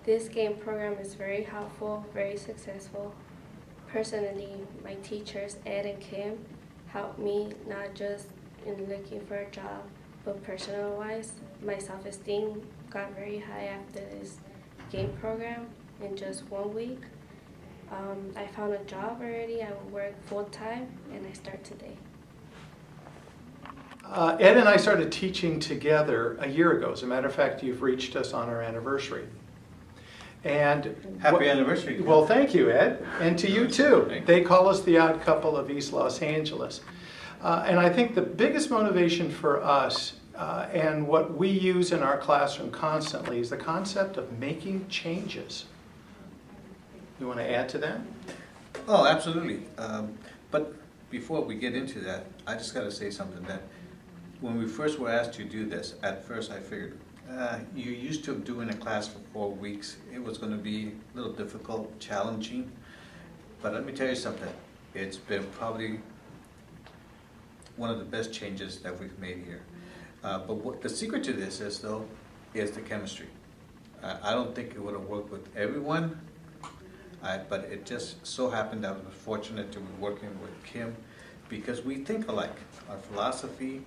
This game program is very helpful, very successful. Personally, my teachers, Ed and Kim, helped me not just in looking for a job, but personal-wise. My self-esteem got very high after this game program in just 1 week. I found a job already. I work full-time, and I start today. Ed and I started teaching together a year ago. As a matter of fact, you've reached us on our anniversary. And happy anniversary. Well, thank you, Ed, and to you too. They call us the odd couple of East Los Angeles. And I think the biggest motivation for us and what we use in our classroom constantly is the concept of making changes. You want to add to that? Oh, absolutely. But before we get into that, I just got to say something that when we first were asked to do this, at first I figured, you're used to doing a class for 4 weeks. It was going to be a little difficult, challenging. But let me tell you something. It's been probably one of the best changes that we've made here. But what the secret to this is, though, is the chemistry. I don't think it would have worked with everyone, but it just so happened that I was fortunate to be working with Kim because we think alike. Our philosophy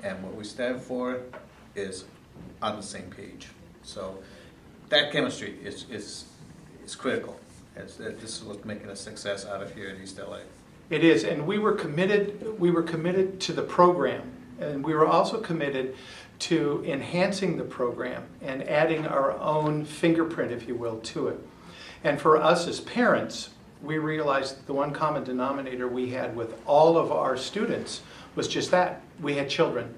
and what we stand for is on the same page. So that chemistry is critical. This is what's making a success out of here in East LA. It is, and we were committed to the program, and we were also committed to enhancing the program and adding our own fingerprint, if you will, to it. And for us as parents, we realized the one common denominator we had with all of our students was just that. We had children.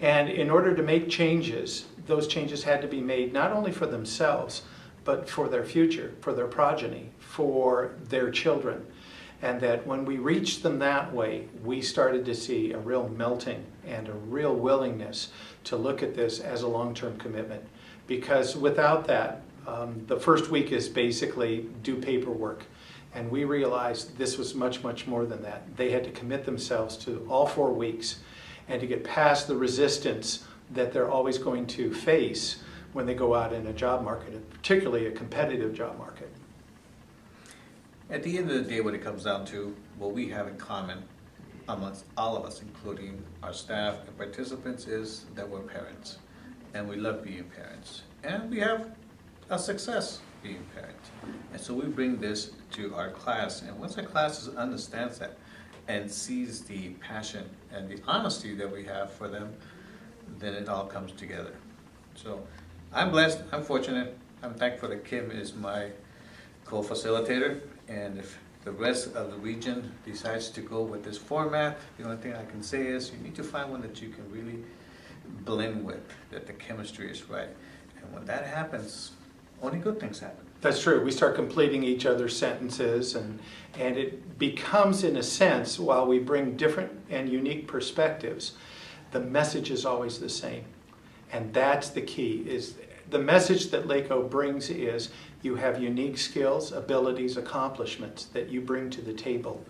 And in order to make changes, those changes had to be made not only for themselves, but for their future, for their progeny, for their children. And that when we reached them that way, we started to see a real melting and a real willingness to look at this as a long-term commitment. Because without that, the first week is basically do paperwork. And we realized this was much, much more than that. They had to commit themselves to all 4 weeks and to get past the resistance that they're always going to face when they go out in a job market, particularly a competitive job market. At the end of the day, what it comes down to, what we have in common amongst all of us, including our staff and participants, is that we're parents. And we love being parents. And we have a success being parents. And so we bring this to our class. And once our class understands that and sees the passion and the honesty that we have for them, then it all comes together. So I'm blessed, I'm fortunate, I'm thankful that Kim is my co-facilitator. And if the rest of the region decides to go with this format, the only thing I can say is you need to find one that you can really blend with, that the chemistry is right. And when that happens, only good things happen. That's true. We start completing each other's sentences, and it becomes, in a sense, while we bring different and unique perspectives, the message is always the same. And that's the key, is the message that LACO brings is you have unique skills, abilities, accomplishments that you bring to the table.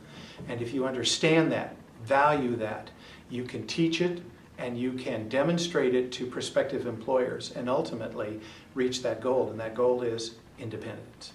And if you understand that, value that, you can teach it and you can demonstrate it to prospective employers and ultimately reach that goal. And that goal is independence.